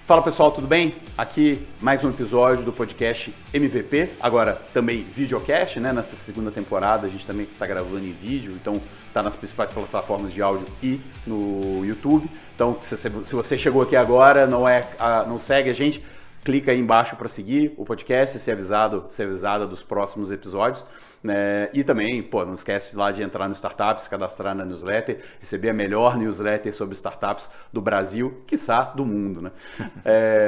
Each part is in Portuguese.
Fala pessoal, tudo bem? Aqui mais um episódio do podcast MVP, agora também videocast, né? Nessa segunda temporada a gente também está gravando em vídeo, então está nas principais plataformas de áudio e no YouTube. Então se você chegou aqui agora, não segue a gente, clica aí embaixo para seguir o podcast, ser avisada dos próximos episódios. Né? E também, não esquece lá de entrar no Startups, se cadastrar na newsletter, receber a melhor newsletter sobre startups do Brasil, quiçá do mundo, né?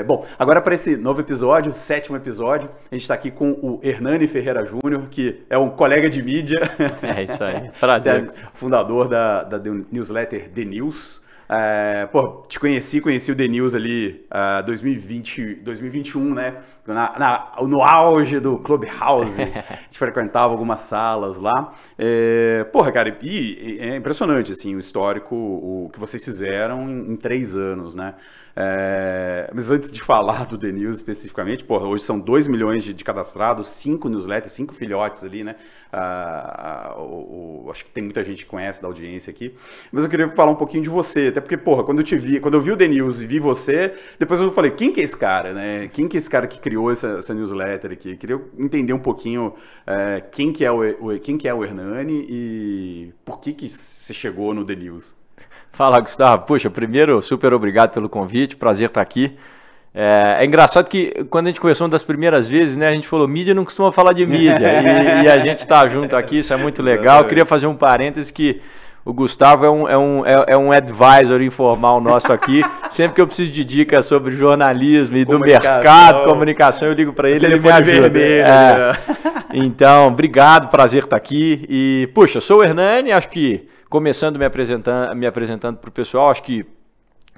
Bom, agora para esse novo episódio, 7º episódio, a gente está aqui com o Hernani Ferreira Júnior, que é um colega de mídia. É isso aí, prazer. Fundador da newsletter The News. Te conheci o The News ali 2021, né? No auge do Clubhouse, a gente frequentava algumas salas lá. Cara, e é impressionante, assim, o histórico, o que vocês fizeram em 3 anos, né? Mas antes de falar do The News especificamente, hoje são 2 milhões de cadastrados, 5 newsletters, 5 filhotes ali, né? Acho que tem muita gente que conhece da audiência aqui. Mas eu queria falar um pouquinho de você, até porque, quando eu vi o The News e vi você, depois eu falei, quem que é esse cara, né? Quem que é esse cara que criou essa newsletter aqui? Eu queria entender um pouquinho quem que é o Hernani e por que você chegou no The News. Fala, Gustavo. Puxa, primeiro, super obrigado pelo convite, prazer estar aqui. É engraçado que quando a gente conversou uma das primeiras vezes, né, a gente falou, mídia não costuma falar de mídia, e a gente está junto aqui, isso é muito legal. Eu queria fazer um parêntese que o Gustavo é um advisor informal nosso aqui. Sempre que eu preciso de dicas sobre jornalismo e do mercado, comunicação, eu ligo para ele, ele me ajuda. Então, obrigado, prazer estar aqui. E, puxa, sou o Hernani, acho que, começando me apresentando para o pessoal, acho que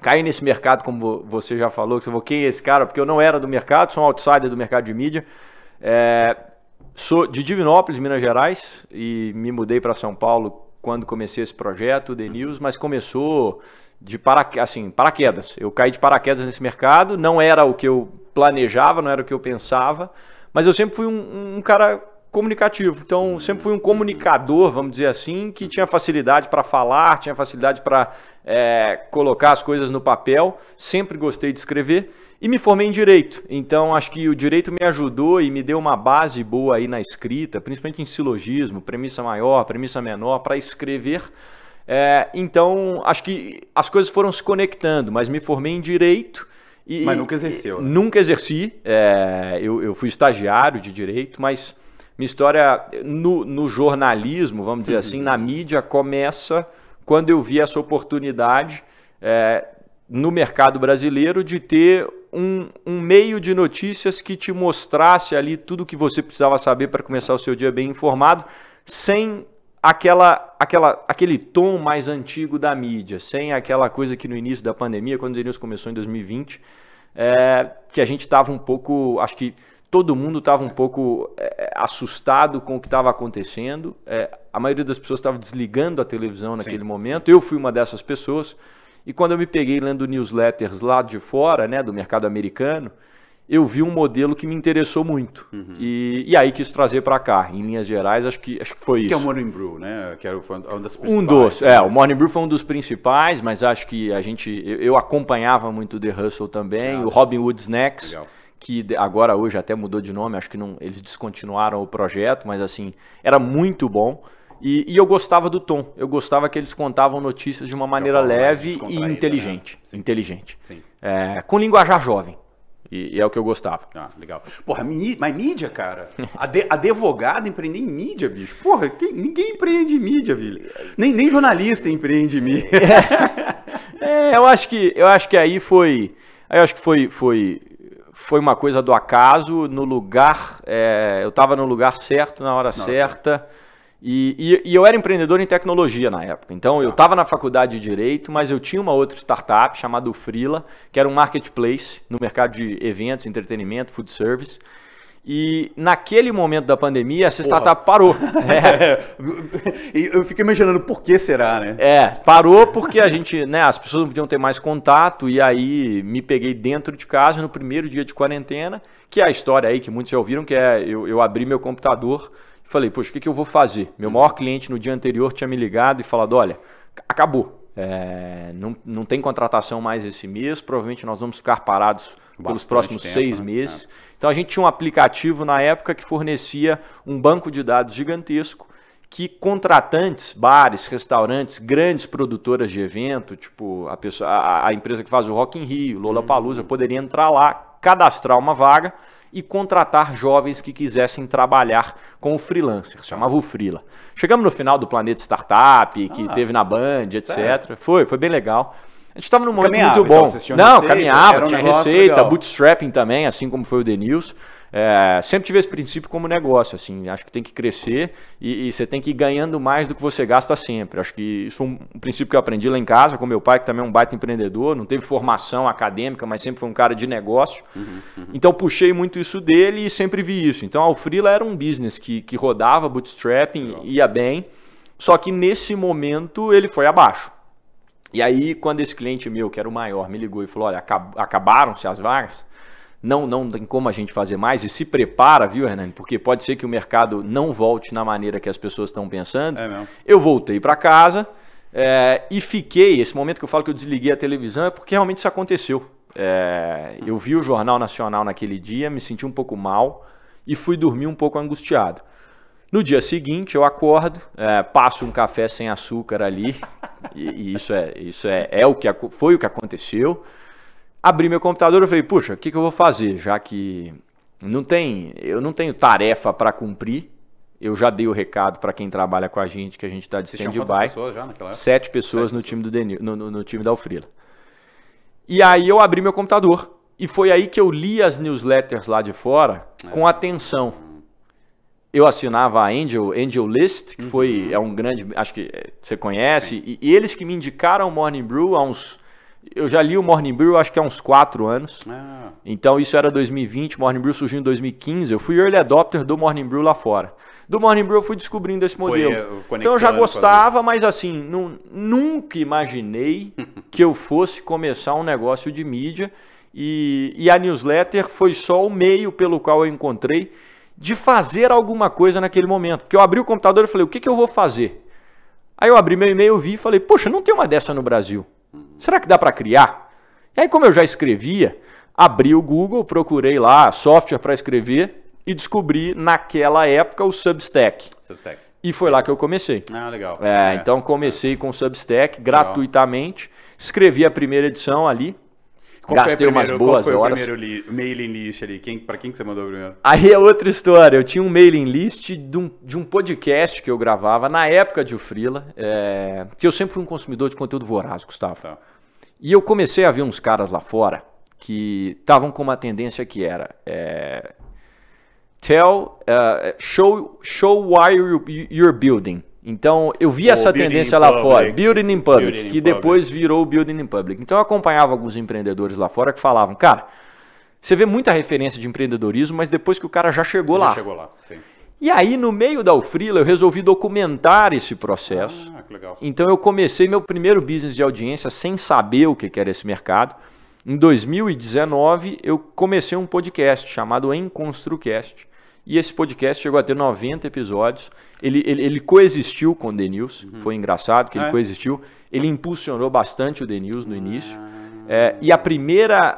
caí nesse mercado, como você já falou, que você falou, quem é esse cara? Porque eu não era do mercado, sou um outsider do mercado de mídia. Sou de Divinópolis, Minas Gerais, e me mudei para São Paulo quando comecei esse projeto, o The News, mas começou de paraquedas. Eu caí de paraquedas nesse mercado, não era o que eu planejava, não era o que eu pensava, mas eu sempre fui um cara comunicativo. Então, sempre fui um comunicador, vamos dizer assim, que tinha facilidade para falar, tinha facilidade para colocar as coisas no papel, sempre gostei de escrever e me formei em Direito. Então, acho que o Direito me ajudou e me deu uma base boa aí na escrita, principalmente em silogismo, premissa maior, premissa menor, para escrever. Então, acho que as coisas foram se conectando, mas me formei em Direito. Mas nunca exerceu, né? Nunca exerci. Eu fui estagiário de Direito, mas minha história no jornalismo, vamos dizer assim, na mídia, começa quando eu vi essa oportunidade no mercado brasileiro de ter um meio de notícias que te mostrasse ali tudo o que você precisava saber para começar o seu dia bem informado, sem aquele tom mais antigo da mídia, sem aquela coisa que no início da pandemia, quando o The News começou em 2020, que a gente estava um pouco, acho que todo mundo estava um pouco assustado com o que estava acontecendo. A maioria das pessoas estava desligando a televisão naquele momento. Sim. Eu fui uma dessas pessoas. E quando eu me peguei lendo newsletters lá de fora, né, do mercado americano, eu vi um modelo que me interessou muito. E aí quis trazer para cá. Em linhas gerais, acho que foi isso. Que é o Morning Brew, né? Que era uma das principais. O Morning Brew foi um dos principais, mas acho que eu acompanhava muito o The Hustle também. O Robin Hood Snacks. Legal. Que agora hoje até mudou de nome, acho que eles descontinuaram o projeto, mas assim, era muito bom. E eu gostava do tom, eu gostava que eles contavam notícias de uma maneira leve e inteligente. Né? Inteligente. Sim. Com linguajar jovem. E é o que eu gostava. Legal. Mas mídia, cara? Advogado empreender em mídia, bicho? Ninguém empreende em mídia, filho. Nem jornalista empreende em mídia. Eu acho que aí foi... Foi uma coisa do acaso, no lugar, eu estava no lugar certo, na hora certa, e eu era empreendedor em tecnologia na época. Então, eu estava na faculdade de Direito, mas eu tinha uma outra startup chamada Freela, que era um marketplace no mercado de eventos, entretenimento, food service. E naquele momento da pandemia, essa startup parou. Eu fico imaginando por que será, né? Parou porque as pessoas não podiam ter mais contato, e aí me peguei dentro de casa no primeiro dia de quarentena, que é a história aí que muitos já ouviram, que eu abri meu computador e falei, poxa, o que eu vou fazer? Meu maior cliente no dia anterior tinha me ligado e falado, olha, acabou. não tem contratação mais esse mês, provavelmente nós vamos ficar parados pelos próximos 6 meses. Então a gente tinha um aplicativo na época que fornecia um banco de dados gigantesco que contratantes, bares, restaurantes, grandes produtoras de evento, tipo a empresa que faz o Rock in Rio, Lollapalooza, poderia entrar lá, cadastrar uma vaga e contratar jovens que quisessem trabalhar como freelancer, chamava o Freela. Chegamos no final do Planeta Startup, que teve na Band, etc. Foi bem legal. A gente estava num momento muito bom. Não, caminhava, tinha receita, legal. Bootstrapping também, assim como foi o The News. Sempre tive esse princípio como negócio, assim, acho que tem que crescer e você tem que ir ganhando mais do que você gasta sempre. Acho que isso foi um princípio que eu aprendi lá em casa com meu pai, que também é um baita empreendedor, não teve formação acadêmica, mas sempre foi um cara de negócio. Então puxei muito isso dele e sempre vi isso. Então a Freela era um business que rodava bootstrapping, ia bem, só que nesse momento ele foi abaixo. E aí quando esse cliente meu, que era o maior, me ligou e falou, olha, acabaram-se as vagas, não tem como a gente fazer mais, e se prepara, viu, Hernani? Porque pode ser que o mercado não volte na maneira que as pessoas estão pensando. Eu voltei para casa e fiquei, esse momento que eu falo que eu desliguei a televisão é porque realmente isso aconteceu. Eu vi o Jornal Nacional naquele dia, me senti um pouco mal e fui dormir um pouco angustiado. No dia seguinte eu acordo, passo um café sem açúcar ali, e isso foi o que aconteceu. Abri meu computador e falei, puxa, o que eu vou fazer? Já que eu não tenho tarefa para cumprir, eu já dei o recado para quem trabalha com a gente, que a gente está de stand-by. 7 pessoas no time, no time da Freela. E aí eu abri meu computador. E foi aí que eu li as newsletters lá de fora com atenção. Eu assinava a Angel List, que é um grande, acho que você conhece, e eles que me indicaram o Morning Brew há uns... Eu já li o Morning Brew, acho que há uns 4 anos. Então isso era 2020, o Morning Brew surgiu em 2015. Eu fui early adopter do Morning Brew lá fora. Do Morning Brew eu fui descobrindo esse modelo. Então eu já gostava, mas assim, nunca imaginei que eu fosse começar um negócio de mídia. E a newsletter foi só o meio pelo qual eu encontrei de fazer alguma coisa naquele momento. Porque eu abri o computador e falei, o que eu vou fazer? Aí eu abri meu e-mail, vi e falei, poxa, não tem uma dessa no Brasil. Será que dá para criar? E aí, como eu já escrevia, abri o Google, procurei lá software para escrever e descobri naquela época o Substack. E foi lá que eu comecei. Legal. Então comecei com o Substack gratuitamente, escrevi a primeira edição ali, gastei umas boas horas. Qual foi o primeiro mailing list ali? Para quem que você mandou primeiro? Aí é outra história. Eu tinha um mailing list de um podcast que eu gravava na época de Freela, que eu sempre fui um consumidor de conteúdo voraz, Gustavo. Tá. E eu comecei a ver uns caras lá fora que estavam com uma tendência que era show why you're building. Então, eu vi essa tendência lá fora, Building in Public, que depois virou Building in Public. Então, eu acompanhava alguns empreendedores lá fora que falavam, cara, você vê muita referência de empreendedorismo, mas depois que o cara já chegou lá. Sim. E aí, no meio da Freela, eu resolvi documentar esse processo. Que legal. Então, eu comecei meu primeiro business de audiência sem saber o que era esse mercado. Em 2019, eu comecei um podcast chamado EnConstrucast. E esse podcast chegou a ter 90 episódios. Ele coexistiu com o The News. Foi engraçado que ele coexistiu. Ele impulsionou bastante o The News no início. E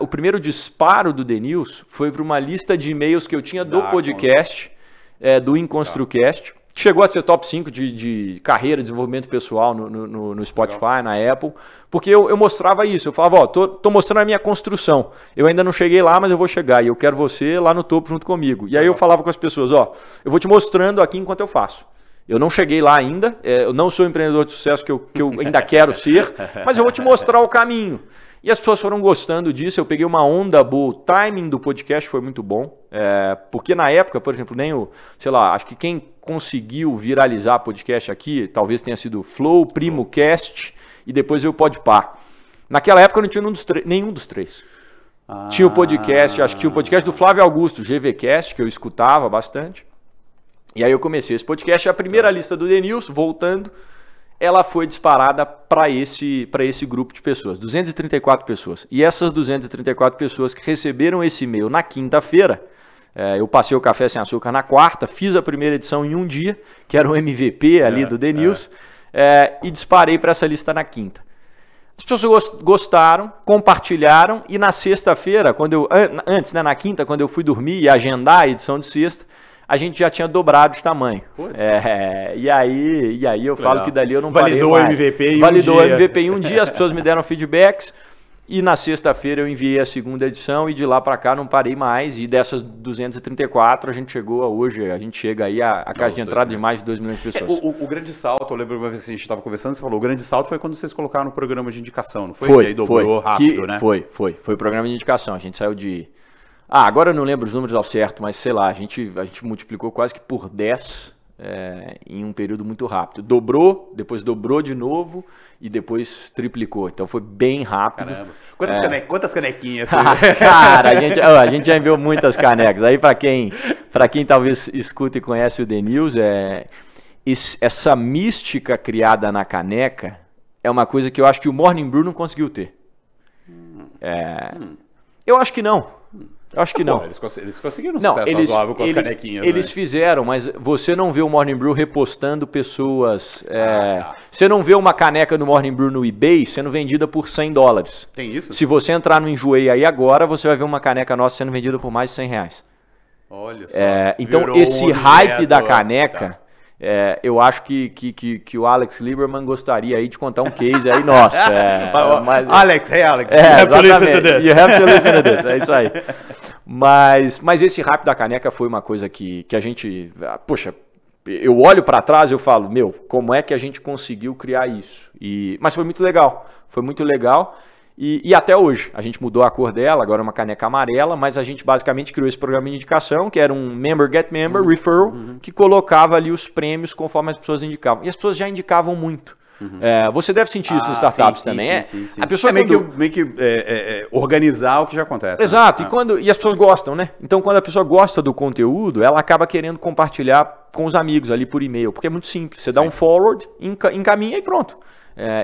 o primeiro disparo do The News foi para uma lista de e-mails que eu tinha do podcast, do EnConstrucast. Chegou a ser top 5 de carreira, desenvolvimento pessoal no Spotify, na Apple, porque eu mostrava isso. Eu falava, tô mostrando a minha construção. Eu ainda não cheguei lá, mas eu vou chegar e eu quero você lá no topo junto comigo. E aí eu falava com as pessoas, eu vou te mostrando aqui enquanto eu faço. Eu não cheguei lá ainda, eu não sou o empreendedor de sucesso que eu ainda quero ser, mas eu vou te mostrar o caminho. E as pessoas foram gostando disso, eu peguei uma onda boa, o timing do podcast foi muito bom, porque na época, por exemplo, acho que quem conseguiu viralizar podcast aqui, talvez tenha sido o Flow, PrimoCast e depois veio o Podpah. Naquela época não tinha nenhum dos três. Tinha o podcast, acho que tinha o podcast do Flávio Augusto, GVCast, que eu escutava bastante. E aí eu comecei esse podcast, a primeira lista do The News, voltando, ela foi disparada para esse grupo de pessoas, 234 pessoas. E essas 234 pessoas que receberam esse e-mail na quinta-feira, eu passei o Café Sem Açúcar na quarta, fiz a primeira edição em um dia, que era o MVP ali do The News, e disparei para essa lista na quinta. As pessoas gostaram, compartilharam, e na sexta-feira, antes, né, na quinta, quando eu fui dormir e agendar a edição de sexta, a gente já tinha dobrado de tamanho. E aí eu falo que dali eu não parei mais. Validou o MVP em um dia. Validou o MVP em um dia, as pessoas me deram feedbacks. E na sexta-feira eu enviei a segunda edição e de lá para cá não parei mais. E dessas 234 a gente chegou a hoje, a gente chega aí a caixa de entrada de mais de 2 milhões de pessoas. O grande salto, eu lembro uma vez que a gente estava conversando, você falou, o grande salto foi quando vocês colocaram o programa de indicação, não foi? Foi, e aí dobrou rápido, né? Foi o programa de indicação. A gente saiu de... agora eu não lembro os números ao certo, mas sei lá, a gente multiplicou quase que por 10 em um período muito rápido. Dobrou, depois dobrou de novo e depois triplicou. Então foi bem rápido. Caramba. Quantas canequinhas? Cara, a gente já enviou muitas canecas. Aí para quem talvez escuta e conhece o The News, essa mística criada na caneca é uma coisa que eu acho que o Morning Brew não conseguiu ter. Eu acho que não. Não. Eles conseguiram sucesso razoável com as canequinhas. Eles fizeram, mas você não vê o Morning Brew repostando pessoas. Você não vê uma caneca do Morning Brew no eBay sendo vendida por $100. Tem isso? Se você entrar no Enjoei aí agora, você vai ver uma caneca nossa sendo vendida por mais de R$100. Olha só. Então esse hype da caneca, eu acho que o Alex Lieberman gostaria aí de contar um case aí nosso. Alex, you have to listen to this. You have to listen to this, é isso aí. Mas esse hype da caneca foi uma coisa que a gente... Poxa, eu olho para trás e eu falo, como é que a gente conseguiu criar isso? Mas foi muito legal, E até hoje, a gente mudou a cor dela, agora é uma caneca amarela, mas a gente basicamente criou esse programa de indicação, que era um Member Get Member, Referral, que colocava ali os prêmios conforme as pessoas indicavam. E as pessoas já indicavam muito. Você deve sentir isso nos startups também. Sim. A pessoa meio que organizar o que já acontece. Exato, né? E as pessoas gostam, né? Então, quando a pessoa gosta do conteúdo, ela acaba querendo compartilhar com os amigos ali por e-mail, porque é muito simples. Você dá um forward, encaminha e pronto.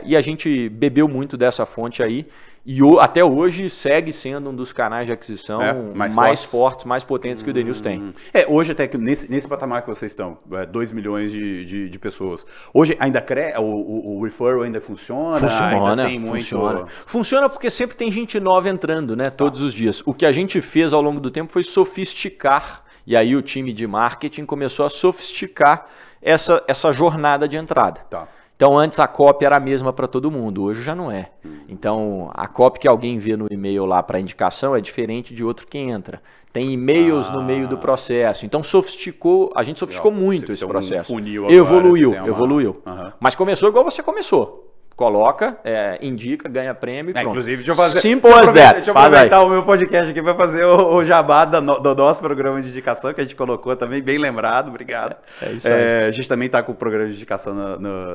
E a gente bebeu muito dessa fonte aí e até hoje segue sendo um dos canais de aquisição mais fortes, mais potentes que o The News tem. Hoje até que nesse patamar que vocês estão, 2 milhões de pessoas, hoje ainda o referral ainda funciona? Funciona porque sempre tem gente nova entrando, né, todos os dias. O que a gente fez ao longo do tempo foi sofisticar, e aí o time de marketing começou a sofisticar essa jornada de entrada. Então, antes a copy era a mesma para todo mundo, hoje já não é. Então, a copy que alguém vê no e-mail lá para indicação é diferente de outro que entra. Tem e-mails no meio do processo. Então, a gente sofisticou muito esse processo. Evoluiu. Mas começou igual você começou. Coloca, indica, ganha prêmio e pronto. Inclusive, deixa eu fazer... Simple as that. Deixa eu aproveitar o meu podcast aqui para fazer o jabá do nosso programa de indicação, que a gente colocou também, bem lembrado, obrigado. Isso aí. A gente também está com o programa de indicação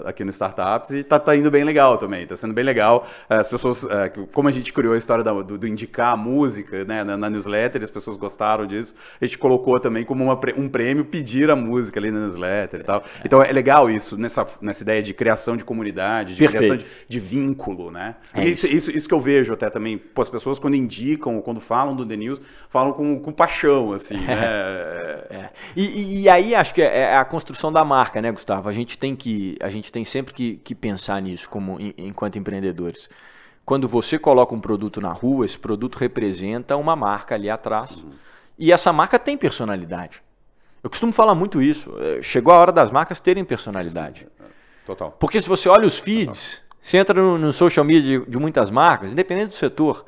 aqui no Startups e tá indo bem legal também, está sendo bem legal. As pessoas, como a gente criou a história do indicar a música, né, na newsletter, as pessoas gostaram disso, a gente colocou também como um prêmio pedir a música ali na newsletter e tal. Então é legal isso, nessa ideia de criação de comunidade, de criação de vínculo, né? Isso que eu vejo até também, as pessoas quando indicam, quando falam do The News, falam com paixão, assim, né? E aí acho que é a construção da marca, né, Gustavo? A gente tem sempre que pensar nisso enquanto empreendedores. Quando você coloca um produto na rua, esse produto representa uma marca ali atrás. E essa marca tem personalidade. Eu costumo falar muito isso. Chegou a hora das marcas terem personalidade. Total. Porque se você olha os feeds, você entra no social media de muitas marcas, independente do setor,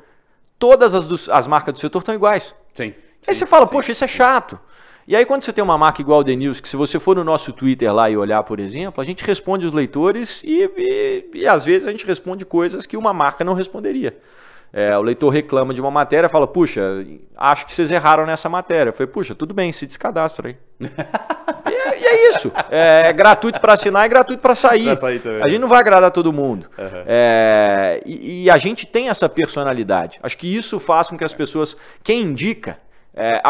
todas as marcas do setor estão iguais. Sim. Aí você fala, poxa, isso é chato. E aí quando você tem uma marca igual ao The News, que se você for no nosso Twitter lá e olhar, por exemplo, a gente responde os leitores e às vezes a gente responde coisas que uma marca não responderia. O leitor reclama de uma matéria, fala, puxa, acho que vocês erraram nessa matéria. Eu falei, puxa, tudo bem, se descadastra aí. E é isso. É gratuito para assinar e gratuito para sair. A gente não vai agradar todo mundo. E a gente tem essa personalidade. Acho que isso faz com que as pessoas... Quem indica...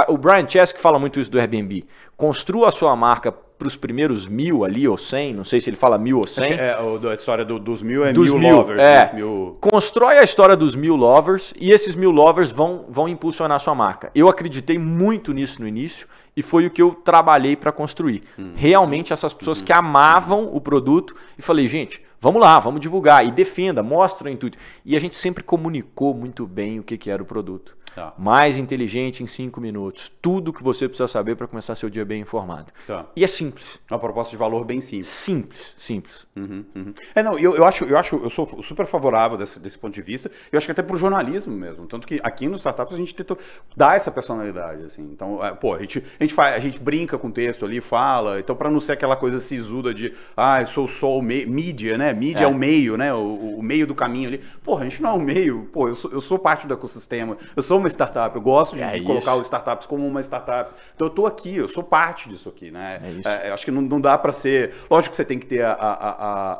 o Brian Chesky fala muito isso do Airbnb. Construa a sua marca para os primeiros 1000 ali, ou 100, não sei se ele fala 1000 ou 100. A história dos 1000 é dos 1000 lovers. É. Né? 1000... Constrói a história dos 1000 lovers e esses 1000 lovers vão impulsionar a sua marca. Eu acreditei muito nisso no início e foi o que eu trabalhei para construir. Realmente essas pessoas que amavam o produto e falei, gente, vamos lá, vamos divulgar e defenda, mostra o intuito. E a gente sempre comunicou muito bem o que era o produto. Tá. Mais inteligente em 5 minutos. Tudo que você precisa saber para começar seu dia bem informado. Tá. E é simples. Uma proposta de valor bem simples. Simples. Não, eu sou super favorável desse ponto de vista. Eu acho que até pro jornalismo mesmo. Tanto que aqui nos startups a gente tenta dar essa personalidade, assim. Então, a gente brinca com o texto ali, fala. Então, para não ser aquela coisa sisuda de, eu sou só o mídia, né? Mídia é o meio, né? O meio do caminho ali. Porra, a gente não é o meio. Pô, eu sou parte do ecossistema. Eu sou uma startup. Eu gosto de colocar os startups como uma startup. Então, eu tô aqui, eu sou parte disso aqui, né? Eu acho que não dá para ser... Lógico que você tem que ter a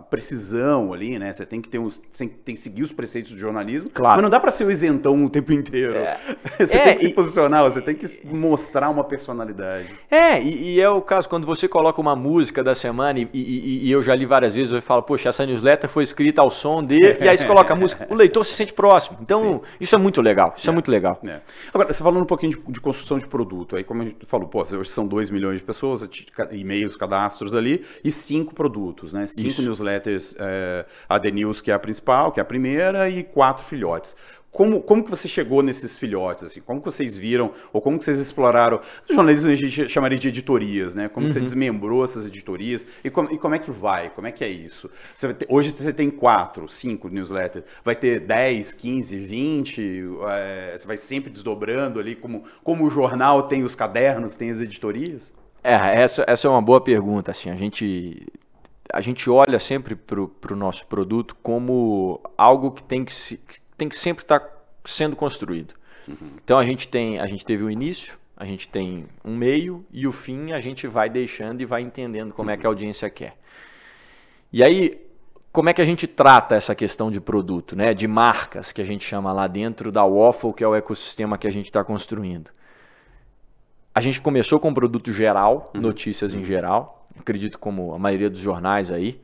precisão ali, né? Você tem que tem que seguir os preceitos do jornalismo. Claro. Mas não dá para ser o isentão o tempo inteiro. Você tem que se posicionar, você tem que mostrar uma personalidade. E é o caso quando você coloca uma música da semana e eu já li várias vezes, eu falo, poxa, essa newsletter foi escrita ao som de... E aí você coloca a música, o leitor se sente próximo. Então, isso é muito legal. Isso é muito legal. Agora, você falando um pouquinho de construção de produto, aí como a gente falou, hoje são 2 milhões de pessoas, e-mails, cadastros ali, e 5 produtos, né? 5 newsletters, a The News, que é a principal, que é a primeira, e 4 filhotes. Como que você chegou nesses filhotes? Assim? Como que vocês viram, ou como que vocês exploraram? No jornalismo a gente chamaria de editorias, né? Como que você desmembrou essas editorias? E como é que vai? Como é que é isso? Hoje você tem 4, 5 newsletters. Vai ter 10, 15, 20? Você vai sempre desdobrando ali, como o jornal tem os cadernos, tem as editorias? Essa é uma boa pergunta. Assim, a gente olha sempre para o nosso produto como algo que tem que sempre estar sendo construído. Então a gente teve o início, a gente tem um meio e o fim a gente vai deixando e vai entendendo como é que a audiência quer. E aí, como é que a gente trata essa questão de produto, né? De marcas que a gente chama lá dentro da Waffle, que é o ecossistema que a gente está construindo. A gente começou com um produto geral, notícias em geral, acredito como a maioria dos jornais aí,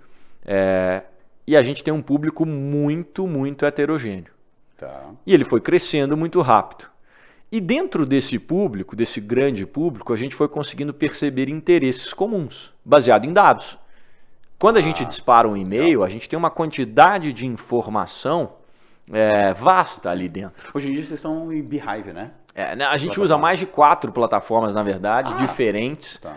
e a gente tem um público muito, muito heterogêneo. Tá. E ele foi crescendo muito rápido. E dentro desse público, desse grande público, a gente foi conseguindo perceber interesses comuns, baseado em dados. Quando a gente dispara um e-mail, a gente tem uma quantidade de informação vasta ali dentro. Hoje em dia vocês estão em Beehive, né? A gente usa mais de 4 plataformas, na verdade, diferentes. Tá.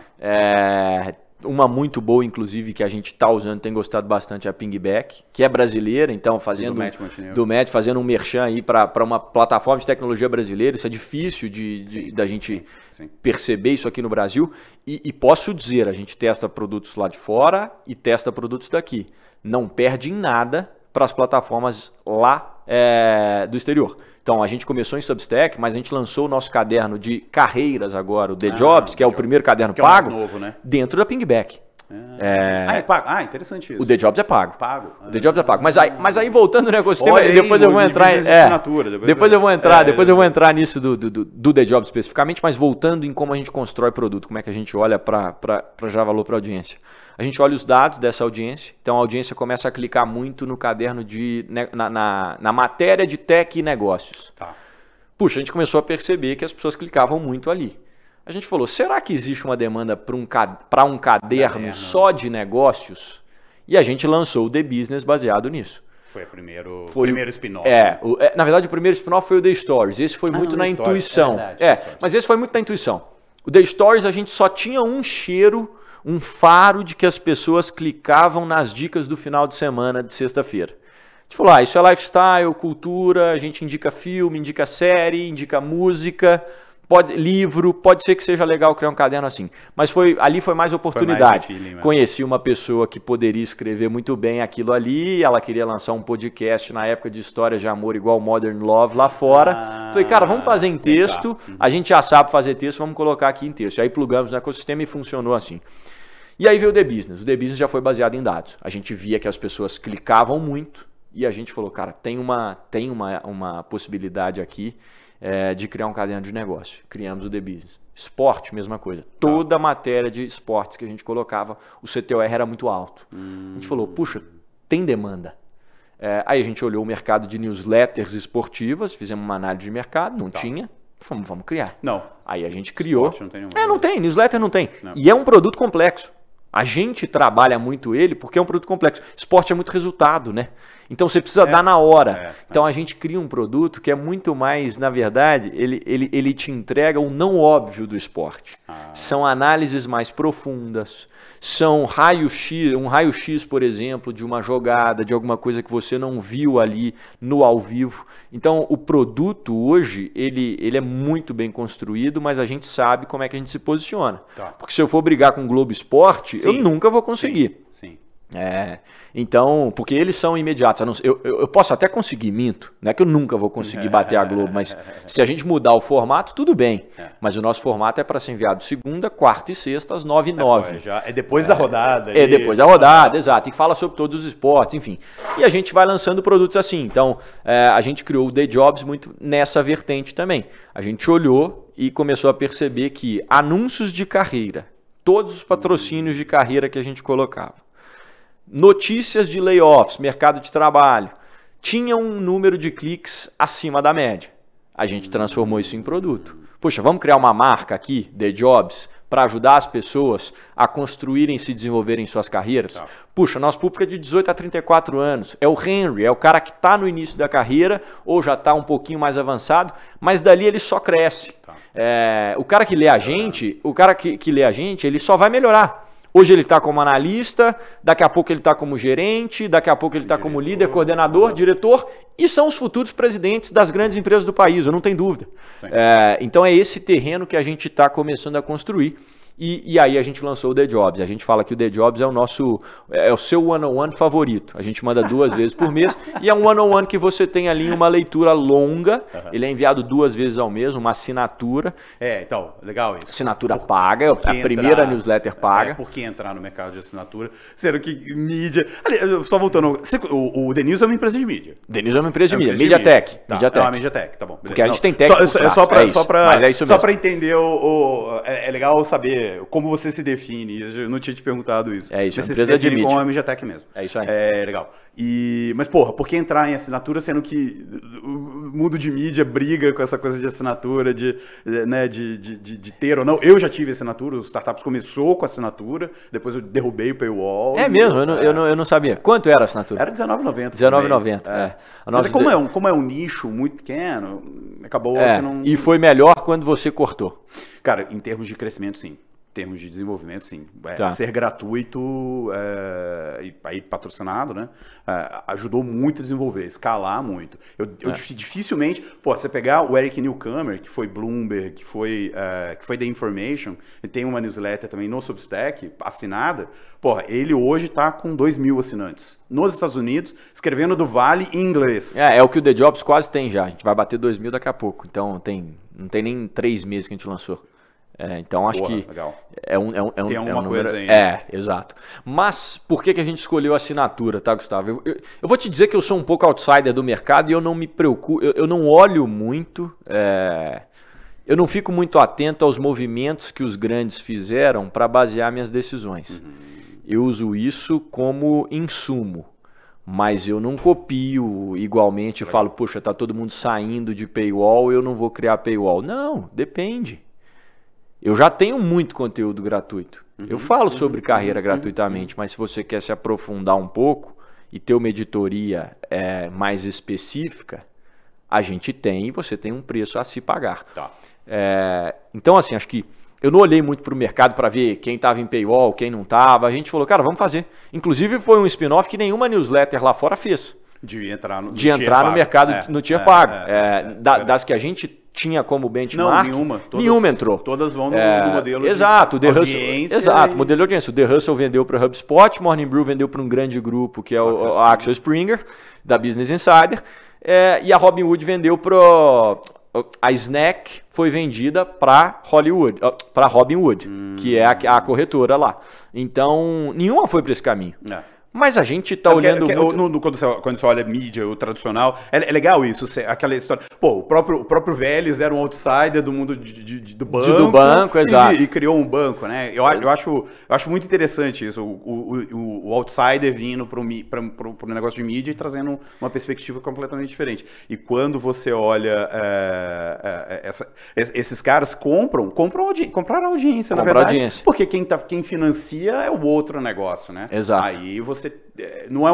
Uma muito boa, inclusive, que a gente está usando, tem gostado bastante, é a Pingback, que é brasileira, então fazendo do Matt, fazendo um merchan aí para uma plataforma de tecnologia brasileira. Isso é difícil da gente perceber isso aqui no Brasil. E posso dizer, a gente testa produtos lá de fora e testa produtos daqui. Não perde em nada para as plataformas lá do exterior. Então, a gente começou em Substack, mas a gente lançou o nosso caderno de carreiras agora, o The Jobs, que é o primeiro caderno pago, novo, né? Dentro da Pingback. É pago? Interessante isso. O The Jobs é pago. O The Jobs é pago. Mas aí voltando no ecossistema, depois eu vou entrar depois eu vou entrar nisso do The Jobs especificamente, mas voltando em como a gente constrói produto, como é que a gente olha para gerar valor para a audiência. A gente olha os dados dessa audiência, então a audiência começa a clicar muito no caderno na matéria de tech e negócios. Tá. Puxa, a gente começou a perceber que as pessoas clicavam muito ali. A gente falou, será que existe uma demanda para um caderno só de negócios? E a gente lançou o The Business baseado nisso. Foi o primeiro spin-off. Na verdade, o primeiro spin-off foi o The Stories. Esse foi muito na intuição. Mas esse foi muito na intuição. O The Stories a gente só tinha um cheiro, um faro de que as pessoas clicavam nas dicas do final de semana de sexta-feira. A gente falou, isso é lifestyle, cultura, a gente indica filme, indica série, indica música, livro, pode ser que seja legal criar um caderno assim. Mas ali foi mais oportunidade. Conheci uma pessoa que poderia escrever muito bem aquilo ali, ela queria lançar um podcast na época de histórias de amor igual Modern Love lá fora. Falei, cara, vamos fazer em texto, a gente já sabe fazer texto, vamos colocar aqui em texto. Aí plugamos no ecossistema e funcionou assim. E aí veio o The Business. O The Business já foi baseado em dados. A gente via que as pessoas clicavam muito e a gente falou, cara, tem uma possibilidade aqui de criar um caderno de negócio. Criamos o The Business. Esporte, mesma coisa. Toda a matéria de esportes que a gente colocava, o CTOR era muito alto. A gente falou, puxa, tem demanda. Aí a gente olhou o mercado de newsletters esportivas, fizemos uma análise de mercado, não tinha, vamos criar. Não. Aí a gente criou. Esporte não tem nenhuma. Não tem, newsletter não tem. Não. E é um produto complexo. A gente trabalha muito ele porque é um produto complexo. Esporte é muito resultado, né? Então você precisa dar na hora. Então a gente cria um produto que é muito mais, na verdade, ele te entrega o não óbvio do esporte. São análises mais profundas, são um raio-x, por exemplo, de uma jogada, de alguma coisa que você não viu ali no ao vivo. Então o produto hoje, ele é muito bem construído, mas a gente sabe como é que a gente se posiciona. Porque se eu for brigar com o Globo Esporte, eu nunca vou conseguir. Sim. Então, porque eles são imediatos. Eu posso até conseguir, minto. Não é que eu nunca vou conseguir bater a Globo, mas se a gente mudar o formato, tudo bem. Mas o nosso formato é para ser enviado segunda, quarta e sexta, às 9h09. É depois da rodada. É depois da rodada, exato. E fala sobre todos os esportes, enfim. E a gente vai lançando produtos assim. Então, a gente criou o The Jobs muito nessa vertente também. A gente olhou e começou a perceber que anúncios de carreira, todos os patrocínios de carreira que a gente colocava, notícias de layoffs, mercado de trabalho, tinha um número de cliques acima da média. A gente transformou isso em produto. Poxa, vamos criar uma marca aqui, The Jobs, para ajudar as pessoas a construírem e se desenvolverem suas carreiras? Puxa, nosso público é de 18 a 34 anos. É o Henry, é o cara que está no início da carreira ou já está um pouquinho mais avançado, mas dali ele só cresce. O cara que lê a gente, ele só vai melhorar. Hoje ele está como analista, daqui a pouco ele está como gerente, daqui a pouco ele está como líder, coordenador, diretor, e são os futuros presidentes das grandes empresas do país, eu não tenho dúvida. Então é esse terreno que a gente está começando a construir. E aí a gente lançou o The Jobs. A gente fala que o The Jobs é o seu one-on-one favorito. A gente manda 2 vezes por mês e é um one-on-one que você tem ali uma leitura longa. Ele é enviado 2 vezes ao mês, uma assinatura. Então, legal isso. Assinatura paga, a primeira newsletter paga. Por que entrar no mercado de assinatura? Sendo que mídia... Aliás, só voltando, o The News é uma empresa de mídia. The News é uma empresa de mídia. MediaTek. MediaTek, tá bom. Porque a gente tem técnico mas é isso mesmo. Só para entender, é legal saber como você se define. Eu não tinha te perguntado isso. É isso, você empresa se define de mídia. com a MediaTek mesmo. É isso aí. Legal. Mas, porra, por que entrar em assinatura, sendo que o mundo de mídia briga com essa coisa de assinatura, de ter ou não? Eu já tive assinatura, o Startups começou com assinatura, depois eu derrubei o paywall. É mesmo? Eu não sabia. Quanto era a assinatura? Era R$19,90. R$19,90. Mas como é um nicho muito pequeno, acabou que não... E foi melhor quando você cortou. Cara, em termos de crescimento, sim. Em termos de desenvolvimento, sim. Ser gratuito e aí patrocinado, né? Ajudou muito a desenvolver, escalar muito. Eu dificilmente... você pegar o Eric Newcomer, que foi Bloomberg, que foi The Information, e tem uma newsletter também no Substack, assinada, ele hoje está com 2.000 assinantes. Nos Estados Unidos, escrevendo do Vale em inglês. É o que o The Jobs quase tem já. A gente vai bater 2.000 daqui a pouco. Então, não tem nem 3 meses que a gente lançou. Então acho que legal. Tem alguma coisa aí. Exato. Mas por que a gente escolheu a assinatura, tá, Gustavo? Eu vou te dizer que eu sou um pouco outsider do mercado e eu não me preocupo, eu não olho muito, eu não fico muito atento aos movimentos que os grandes fizeram para basear minhas decisões. Eu uso isso como insumo. Mas eu não copio igualmente e falo, poxa, tá todo mundo saindo de paywall, eu não vou criar paywall. Não, depende. Eu já tenho muito conteúdo gratuito. Eu falo sobre carreira gratuitamente, mas se você quer se aprofundar um pouco e ter uma editoria mais específica, a gente tem e você tem um preço a se pagar. Então, assim, acho que eu não olhei muito para o mercado para ver quem estava em paywall, quem não estava. A gente falou, cara, vamos fazer. Inclusive, foi um spin-off que nenhuma newsletter lá fora fez. De entrar no mercado no tier pago. Das que a gente tinha como benchmark, nenhuma entrou. Todas vão no modelo de audiência. Exato, modelo de audiência. O The Hustle vendeu para o HubSpot, Morning Brew vendeu para um grande grupo, que é o Axel Springer, da Business Insider, e a Robinhood vendeu para... A Snack foi vendida para Robinhood, que é a corretora lá. Então, nenhuma foi para esse caminho. Mas a gente está olhando muito... Quando você olha mídia, o tradicional, é legal isso, aquela história. Pô, o próprio Vélez era um outsider do mundo do banco. Do banco, exato. E criou um banco, né? Eu acho muito interessante isso, o outsider vindo para o negócio de mídia e trazendo uma perspectiva completamente diferente. E quando você olha esses caras compraram audiência, na verdade. Audiência. Porque quem financia é o outro negócio, né? Exato. Aí você não é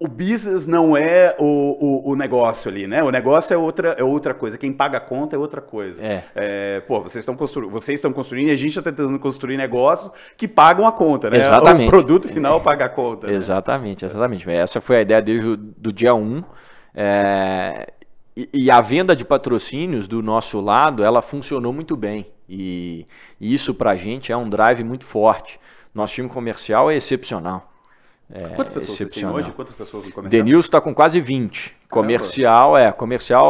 o business não é o negócio ali, né? O negócio é outra coisa. Quem paga a conta é outra coisa. Pô, vocês estão construindo e a gente está tentando construir negócios que pagam a conta, né? Exatamente. O produto final paga a conta. Né? Exatamente. Essa foi a ideia desde do dia 1. E a venda de patrocínios do nosso lado, ela funcionou muito bem. E isso pra gente é um drive muito forte. Nosso time comercial é excepcional. Quantas pessoas você tem hoje? Quantas pessoas no comercial? Denilson está com quase 20. Comercial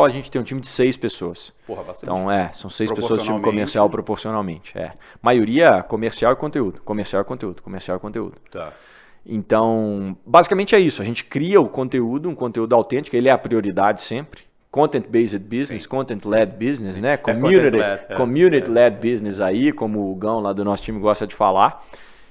a gente tem um time de 6 pessoas. Porra, bastante. Então, são 6 pessoas no time comercial proporcionalmente. Maioria comercial e conteúdo. Comercial e conteúdo. Tá. Então, basicamente é isso. A gente cria o conteúdo, um conteúdo autêntico, ele é a prioridade sempre. Content-based business, content-led business, né? Community-led business aí, como o Gão lá do nosso time gosta de falar.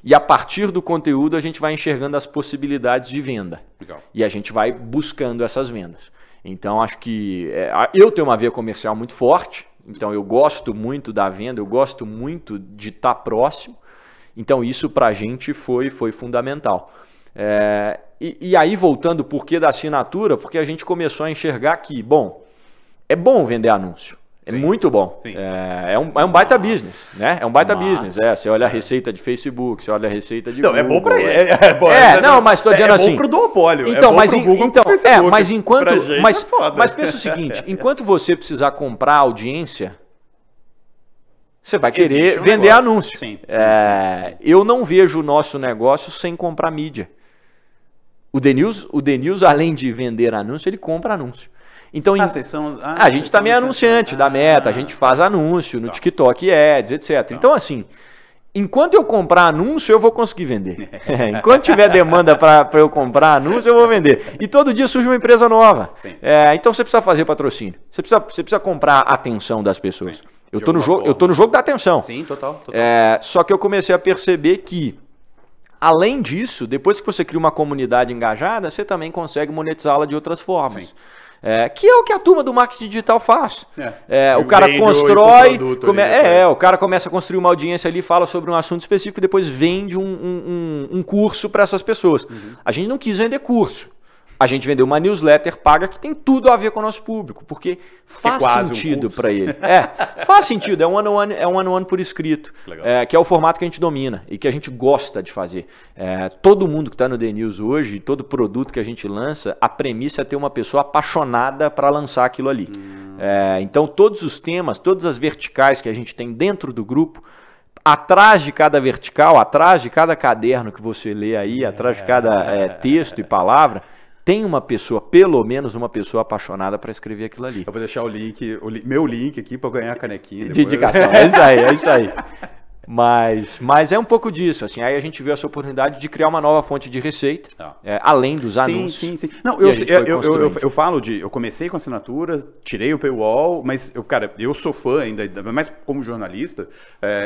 E a partir do conteúdo a gente vai enxergando as possibilidades de venda. Legal. E a gente vai buscando essas vendas. Então acho que eu tenho uma veia comercial muito forte, então eu gosto muito da venda, eu gosto muito de estar próximo. Então isso pra gente foi fundamental. E aí voltando por que da assinatura, porque a gente começou a enxergar que, é bom vender anúncio. É muito bom. É um baita business, né? É um baita business. Você olha a receita de Facebook, você olha a receita de Google. É bom para mas estou dizendo assim. É bom pro duopólio. Então, mas mas pensa o seguinte, enquanto você precisar comprar audiência, você vai querer vender anúncio. Sim. Eu não vejo o nosso negócio sem comprar mídia. O Denilson, além de vender anúncio, ele compra anúncio. Então, a gente também é anunciante da Meta, a gente faz anúncio no TikTok Ads, etc. Então, assim, enquanto eu comprar anúncio, eu vou conseguir vender. Enquanto tiver demanda para eu comprar anúncio, eu vou vender. E todo dia surge uma empresa nova. Então, você precisa fazer patrocínio. Você precisa comprar a atenção das pessoas. Eu tô no jogo da atenção. Sim, total. Só que eu comecei a perceber que, além disso, depois que você cria uma comunidade engajada, você também consegue monetizá-la de outras formas. Sim. Que é o que a turma do marketing digital faz. O cara constrói, o cara começa a construir uma audiência ali, fala sobre um assunto específico e depois vende um curso para essas pessoas. A gente não quis vender curso. A gente vendeu uma newsletter paga que tem tudo a ver com o nosso público, porque faz sentido para ele. Faz sentido, é um one-on-one por escrito, que é o formato que a gente domina e que a gente gosta de fazer. Todo mundo que está no The News hoje, todo produto que a gente lança, a premissa é ter uma pessoa apaixonada para lançar aquilo ali. Então todos os temas, todas as verticais que a gente tem dentro do grupo, atrás de cada vertical, atrás de cada caderno que você lê aí, atrás de cada texto e palavra, tem uma pessoa, pelo menos uma pessoa apaixonada para escrever aquilo ali. Eu vou deixar meu link aqui para ganhar a canequinha. De indicação, é isso aí. Mas é um pouco disso, assim, aí a gente viu essa oportunidade de criar uma nova fonte de receita, além dos anúncios. Sim. Não, eu falo eu comecei com assinatura, tirei o paywall, mas eu sou fã ainda, mas como jornalista,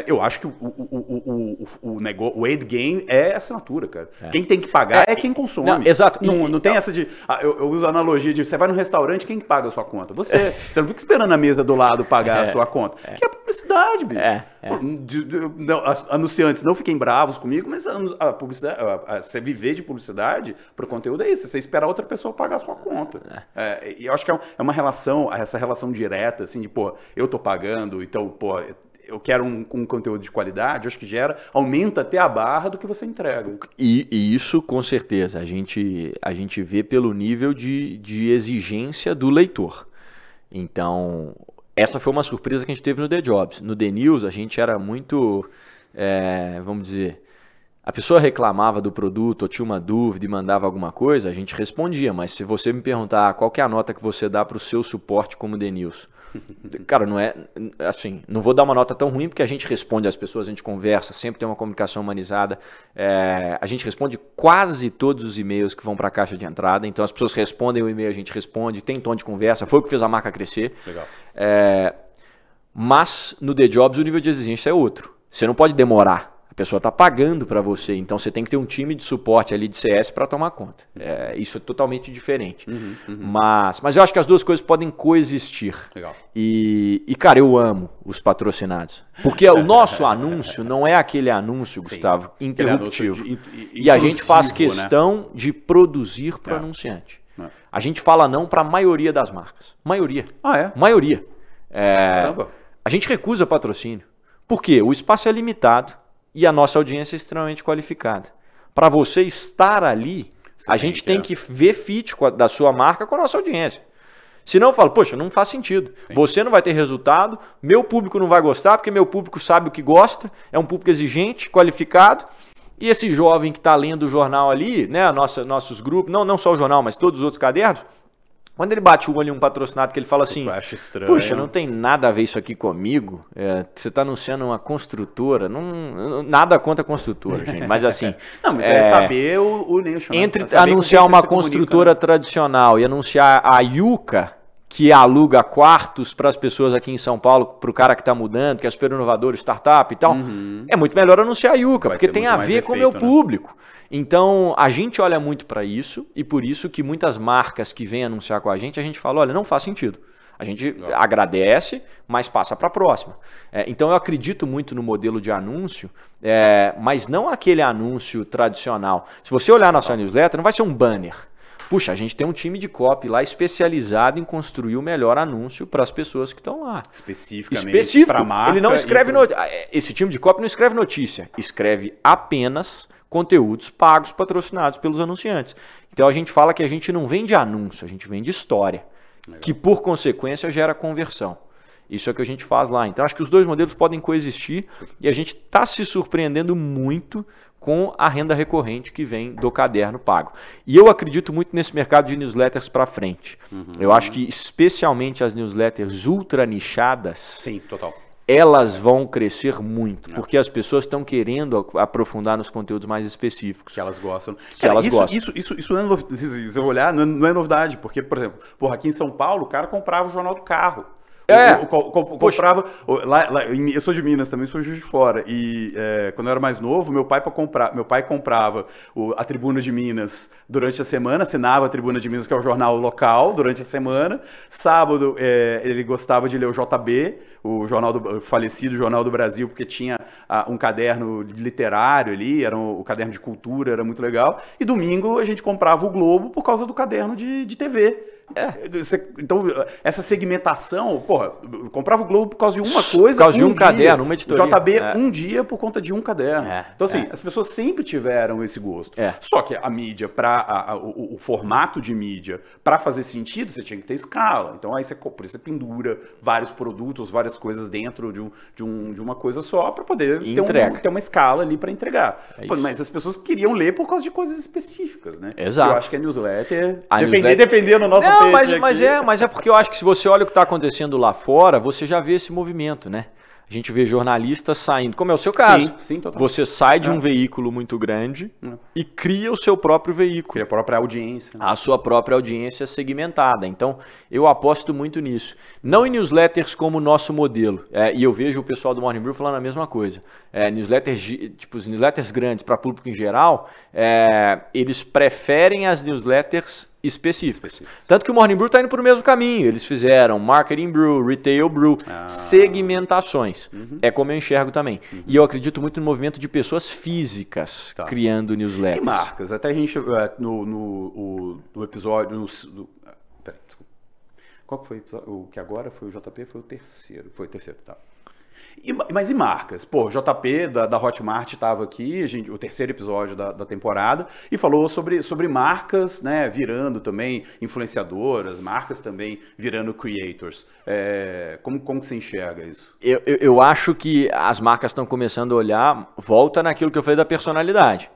eu acho que o end game é assinatura, cara. Quem tem que pagar é quem consome. Não, exato. Não tem essa de, eu uso a analogia de, você vai no restaurante, quem que paga a sua conta? Você não fica esperando a mesa do lado pagar a sua conta, que é publicidade, bicho. Anunciantes, não fiquem bravos comigo, mas a publicidade, você viver de publicidade para o conteúdo é isso, você esperar outra pessoa pagar a sua conta. E eu acho que é uma relação, essa relação direta, assim, de, eu tô pagando, então, eu quero um conteúdo de qualidade, eu acho que aumenta até a barra do que você entrega. E isso, com certeza, a gente vê pelo nível de exigência do leitor. Então, essa foi uma surpresa que a gente teve no The Jobs. No The News, a gente era muito, vamos dizer, a pessoa reclamava do produto ou tinha uma dúvida e mandava alguma coisa, a gente respondia. Mas se você me perguntar qual que é a nota que você dá para o seu suporte como Denilson, cara, não é assim, não vou dar uma nota tão ruim porque a gente responde às pessoas, a gente conversa, sempre tem uma comunicação humanizada. A gente responde quase todos os e-mails que vão para a caixa de entrada, então as pessoas respondem o e-mail, a gente responde, tem tom de conversa, foi o que fez a marca crescer. Legal. Mas no The Jobs o nível de exigência é outro. Você não pode demorar. A pessoa está pagando para você, então você tem que ter um time de suporte ali de CS para tomar conta. Isso é totalmente diferente. Mas eu acho que as duas coisas podem coexistir. Legal. E, cara, eu amo os patrocinados. Porque o nosso anúncio não é aquele anúncio, Gustavo, interruptivo. E a gente faz questão de produzir para o anunciante. A gente fala não para a maioria das marcas. Maioria. Ah, é? Maioria. A gente recusa patrocínio. Por quê? O espaço é limitado. E a nossa audiência é extremamente qualificada. Para você estar ali, a gente tem que ver fit da sua marca com a nossa audiência. Senão eu falo, poxa, não faz sentido. Sim. Você não vai ter resultado, meu público não vai gostar, porque meu público sabe o que gosta, é um público exigente, qualificado. E esse jovem que está lendo o jornal ali, né, nossos grupos, não só o jornal, mas todos os outros cadernos, quando ele bate o olho em um patrocinado que ele fala assim, puxa, não tem nada a ver isso aqui comigo, você está anunciando uma construtora, nada contra a construtora, gente, mas assim... Não, mas é saber o nicho. Entre anunciar uma construtora tradicional e anunciar a Yuka, que aluga quartos para as pessoas aqui em São Paulo, para o cara que está mudando, que é super inovador, startup e tal, é muito melhor anunciar a Yuka, porque tem a ver com o meu público. Então, a gente olha muito para isso e por isso que muitas marcas que vêm anunciar com a gente fala, olha, não faz sentido. A gente agradece, mas passa para a próxima. Então, eu acredito muito no modelo de anúncio, mas não aquele anúncio tradicional. Se você olhar nossa newsletter, não vai ser um banner. Puxa, a gente tem um time de copy lá especializado em construir o melhor anúncio para as pessoas que estão lá. Específico para a marca. Ele não escreve esse time de copy não escreve notícia, escreve apenas conteúdos pagos, patrocinados pelos anunciantes. Então a gente fala que a gente não vende anúncio, a gente vende história, que por consequência gera conversão. Isso é o que a gente faz lá. Então acho que os dois modelos podem coexistir e a gente está se surpreendendo muito com a renda recorrente que vem do caderno pago. E eu acredito muito nesse mercado de newsletters para frente. Eu acho que especialmente as newsletters ultra nichadas, sim, total, elas vão crescer muito, porque as pessoas estão querendo aprofundar nos conteúdos mais específicos. Que elas gostam. Isso não é novidade. Se eu olhar, não é novidade. Porque, por exemplo, aqui em São Paulo, o cara comprava o Jornal do Carro. Comprava. Eu sou de Minas também, sou de Juiz de Fora. E quando eu era mais novo, meu pai comprava a Tribuna de Minas durante a semana, assinava a Tribuna de Minas, que é o jornal local, durante a semana. Sábado, ele gostava de ler o JB, o falecido Jornal do Brasil, porque tinha um caderno literário ali, o caderno de cultura, era muito legal. E domingo a gente comprava o Globo por causa do caderno de TV. Então, essa segmentação, eu comprava o Globo por causa de uma coisa. Por causa de um caderno, uma editoria. JB, um dia por conta de um caderno. Então, assim, as pessoas sempre tiveram esse gosto. Só que a mídia, o formato de mídia, para fazer sentido, você tinha que ter escala. Então, aí por isso você pendura vários produtos, várias coisas dentro de uma coisa só, para poder ter uma escala ali para entregar. Mas as pessoas queriam ler por causa de coisas específicas, né? Exato. Eu acho que a newsletter, defendendo a nossa... Mas é porque eu acho que se você olha o que está acontecendo lá fora, você já vê esse movimento, né? A gente vê jornalistas saindo, como é o seu caso. Sim, total. Você sai de um veículo muito grande e cria o seu próprio veículo. Cria a própria audiência. A sua própria audiência segmentada. Então, eu aposto muito nisso. Não em newsletters como o nosso modelo. E eu vejo o pessoal do Morning Brew falando a mesma coisa. Os newsletters grandes para público em geral, eles preferem as newsletters específicas. Tanto que o Morning Brew está indo para o mesmo caminho. Eles fizeram Marketing Brew, Retail Brew, segmentações. É como eu enxergo também. E eu acredito muito no movimento de pessoas físicas criando newsletters. E marcas. Até a gente, no episódio... Peraí, desculpa. Qual que foi o episódio? O que agora foi o JP? Foi o terceiro. Foi o terceiro, tá. Mas e marcas? Pô, o JP da Hotmart estava aqui, o terceiro episódio da temporada, e falou sobre marcas, né, virando também influenciadoras, marcas também virando creators. Como que você enxerga isso? Eu acho que as marcas estão começando a olhar, volta naquilo que eu falei da personalidade.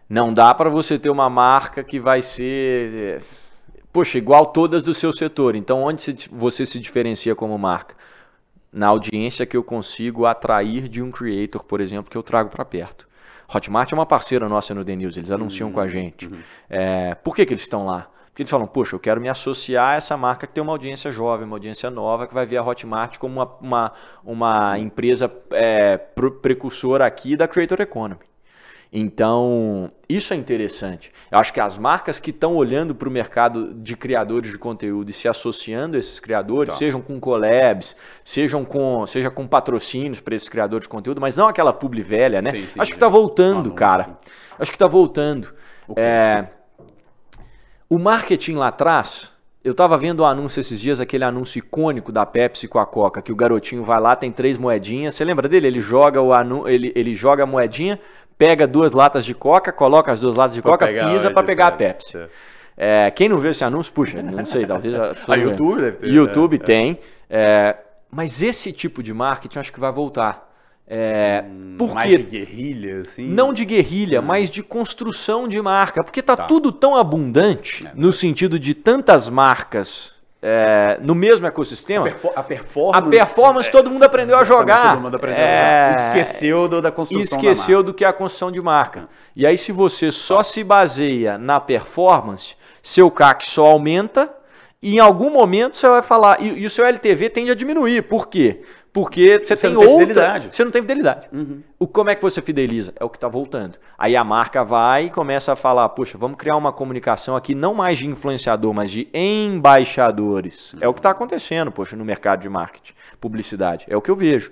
Não dá para você ter uma marca que vai ser, poxa, igual todas do seu setor. Então, onde você se diferencia como marca? Na audiência que eu consigo atrair de um creator, por exemplo, que eu trago para perto. Hotmart é uma parceira nossa no The News, eles anunciam com a gente. Por que eles estão lá? Porque eles falam, poxa, eu quero me associar a essa marca que tem uma audiência jovem, uma audiência nova, que vai ver a Hotmart como uma empresa precursora aqui da Creator Economy. Então, isso é interessante. Eu acho que as marcas que estão olhando para o mercado de criadores de conteúdo e se associando a esses criadores, sejam com collabs, seja com patrocínios para esses criadores de conteúdo, mas não aquela publi velha, né? Sim, acho que está voltando, cara. Acho que está voltando. O marketing lá atrás, eu estava vendo o anúncio esses dias, aquele anúncio icônico da Pepsi com a Coca, que o garotinho vai lá, tem 3 moedinhas. Você lembra dele? Ele joga ele joga a moedinha, pega 2 latas de Coca, coloca as 2 latas de Coca, pisa para pegar a Pepsi. Quem não viu esse anúncio, puxa, não sei, talvez... A YouTube deve ter. YouTube tem. Mas esse tipo de marketing acho que vai voltar. Porque mais de guerrilha, assim? Não de guerrilha, mas de construção de marca. Porque tá tudo tão abundante, no sentido de tantas marcas no mesmo ecossistema. A performance todo mundo aprendeu a jogar. Todo mundo aprendeu a jogar. Esqueceu da construção da marca. Esqueceu do que é a construção de marca. E aí, se você só se baseia na performance, seu CAC só aumenta e em algum momento você vai falar... E o seu LTV tende a diminuir. Por quê? Porque você não tem fidelidade. Como é que você fideliza? É o que está voltando. Aí a marca vai e começa a falar, poxa, vamos criar uma comunicação aqui não mais de influenciador, mas de embaixadores. É o que está acontecendo, poxa, no mercado de marketing, publicidade. É o que eu vejo.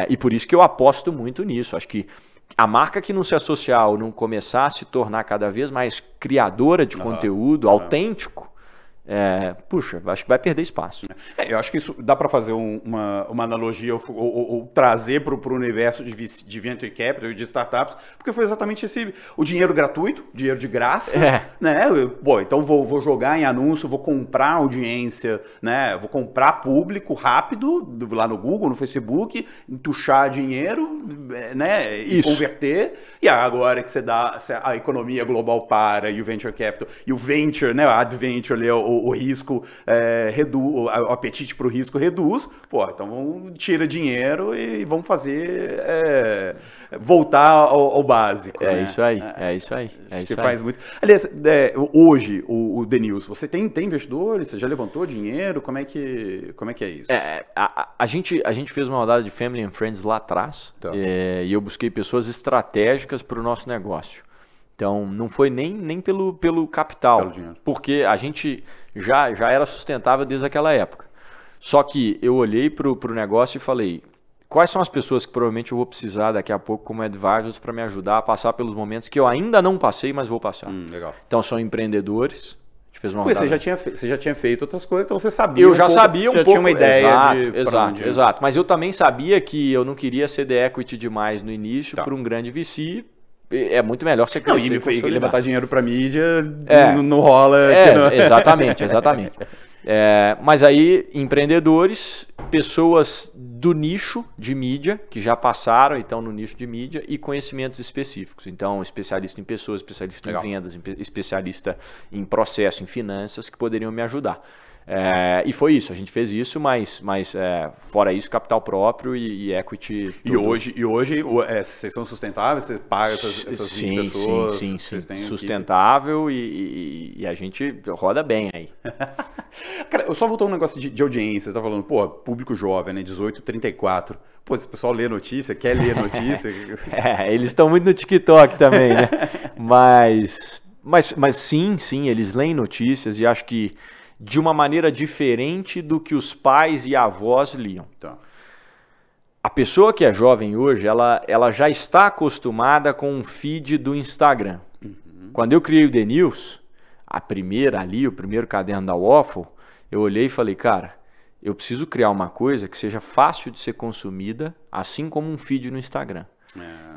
E por isso que eu aposto muito nisso. Acho que a marca que não se associar ou não começar a se tornar cada vez mais criadora de conteúdo, autêntico, puxa, acho que vai perder espaço. Eu acho que isso dá para fazer uma analogia ou trazer para o universo de venture capital e de startups, porque foi exatamente o dinheiro gratuito, dinheiro de graça, né? Então vou jogar em anúncio, vou comprar audiência, né? Vou comprar público rápido lá no Google, no Facebook, entuchar dinheiro, né? E converter. E agora que a economia global para e o venture capital e o venture, né? A adventure ali, o risco reduz, o apetite para o risco reduz, então tira dinheiro e vamos fazer voltar ao básico. Isso aí, é isso aí. Faz muito. Aliás, hoje o The News, você tem investidores? Você já levantou dinheiro? Como é que é isso? A gente fez uma rodada de Family and Friends lá atrás, e eu busquei pessoas estratégicas para o nosso negócio. Então, não foi nem pelo capital, porque a gente já era sustentável desde aquela época. Só que eu olhei para o negócio e falei, quais são as pessoas que provavelmente eu vou precisar daqui a pouco como advisors para me ajudar a passar pelos momentos que eu ainda não passei, mas vou passar. Legal. Então, são empreendedores. A gente fez uma rodada. Você já tinha feito outras coisas, então você sabia sabia um pouco. Tinha uma ideia Exato. Mas eu também sabia que eu não queria ser de equity demais no início para um grande VC. É muito melhor você crescer e levantar dinheiro para mídia não rola. Exatamente. Mas aí, empreendedores, pessoas do nicho de mídia, que já passaram e estão no nicho de mídia, e conhecimentos específicos. Então, especialista em pessoas, especialista em vendas, especialista em processo, em finanças, que poderiam me ajudar. E foi isso, a gente fez isso, mas fora isso, capital próprio e equity. E hoje vocês são sustentáveis? Você paga essas 20 pessoas? Sim. Sustentável e a gente roda bem aí. Cara, eu só voltou um negócio de audiência. Você tá falando, público jovem, né? 18, 34. Esse pessoal lê notícia, quer ler notícia. Eles estão muito no TikTok também, né? Mas sim, eles leem notícias e acho que de uma maneira diferente do que os pais e avós liam. A pessoa que é jovem hoje, ela já está acostumada com um feed do Instagram. Quando eu criei o The News, o primeiro caderno da Waffle, eu olhei e falei, cara, eu preciso criar uma coisa que seja fácil de ser consumida, assim como um feed no Instagram.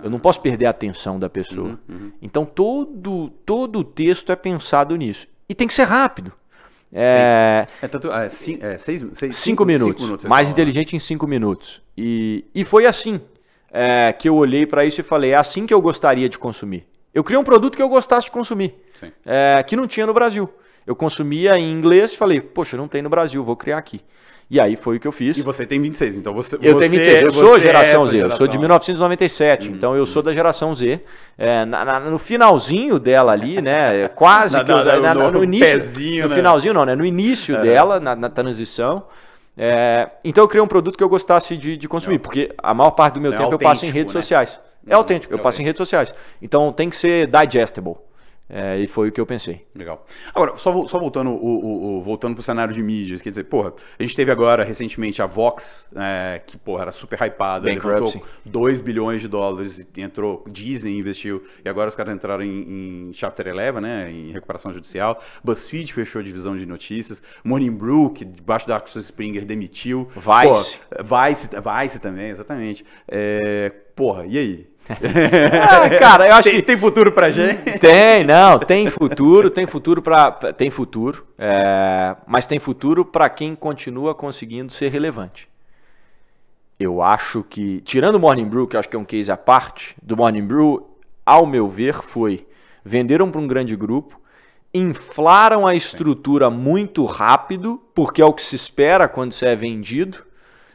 Eu não posso perder a atenção da pessoa. Então, todo o texto é pensado nisso. E tem que ser rápido. 5 minutos. Mais inteligente em 5 minutos. E foi assim que eu olhei para isso e falei, é assim que eu gostaria de consumir. Eu criei um produto que eu gostasse de consumir, que não tinha no Brasil. Eu consumia em inglês e falei, poxa, não tem no Brasil, vou criar aqui. E aí foi o que eu fiz. E você tem 26, então você... Eu tenho 26, eu sou geração Z, eu sou de 1997, então eu sou da geração Z. No finalzinho dela ali, né, quase no início... Pezinho, no finalzinho não, né, no início dela, na transição. Então eu criei um produto que eu gostasse de consumir, porque a maior parte do meu tempo eu passo em redes sociais. É autêntico, eu passo em redes sociais. Então tem que ser digestible. E foi o que eu pensei. Legal. Agora, só voltando pro cenário de mídias, quer dizer, porra, a gente teve agora, recentemente, a Vox, que, porra, era super hypada, levantou 2 bilhões de dólares, entrou, Disney investiu, e agora os caras entraram em Chapter 11, né, em recuperação judicial, BuzzFeed fechou a divisão de notícias, Morning Brew, que debaixo da Axel Springer demitiu. Vice. Vice também, exatamente. Porra, e aí? Cara, eu acho que tem futuro pra gente? Tem futuro, mas tem futuro para quem continua conseguindo ser relevante. Eu acho que, tirando o Morning Brew, que eu acho que é um case à parte, do Morning Brew, ao meu ver, venderam para um grande grupo, inflaram a estrutura muito rápido, porque é o que se espera quando você é vendido.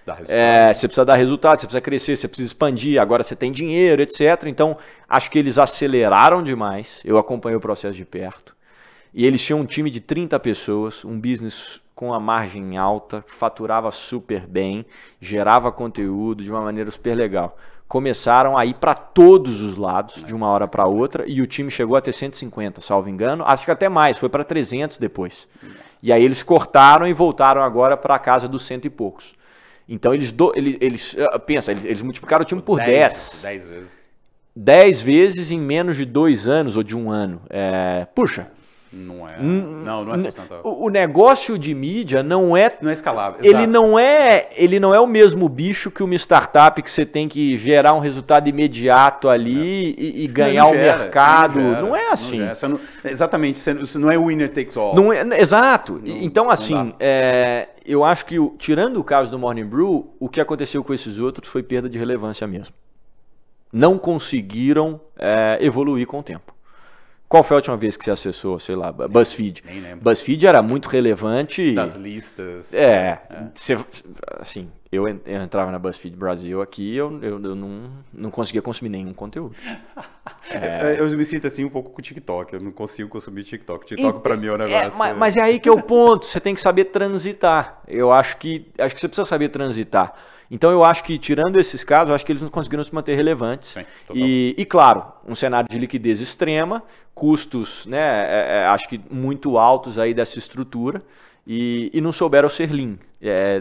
Você precisa dar resultado, você precisa crescer, você precisa expandir, agora você tem dinheiro, etc. Então, acho que eles aceleraram demais. Eu acompanhei o processo de perto. E eles tinham um time de 30 pessoas, um business com a margem alta, faturava super bem, gerava conteúdo de uma maneira super legal. Começaram a ir para todos os lados, de uma hora para outra, e o time chegou a ter 150, salvo engano. Acho que até mais, foi para 300 depois. E aí eles cortaram e voltaram agora para a casa dos 100 e poucos. Então eles multiplicaram o time por 10. 10 vezes. 10 vezes em menos de 2 anos ou de 1 ano. Puxa. Não é sustentável. O negócio de mídia não é escalável. Ele não é o mesmo bicho que uma startup que você tem que gerar um resultado imediato ali e ganhar o mercado. Não é assim. Exatamente, isso não é winner takes all. Exato. Então, assim, eu acho que, tirando o caso do Morning Brew, o que aconteceu com esses outros foi perda de relevância mesmo. Não conseguiram evoluir com o tempo. Qual foi a última vez que você acessou, sei lá, BuzzFeed? Nem lembro. BuzzFeed era muito relevante. Das listas. Eu entrava na BuzzFeed Brasil aqui, eu não conseguia consumir nenhum conteúdo. Eu me sinto assim um pouco com o TikTok, eu não consigo consumir TikTok. TikTok pra mim é um negócio... Mas é aí que é o ponto, você tem que saber transitar. Eu acho que você precisa saber transitar. Então eu acho que, tirando esses casos, eu acho que eles não conseguiram se manter relevantes. Sim, e claro, um cenário de liquidez extrema, custos, né, acho que muito altos aí dessa estrutura, e não souberam ser lean.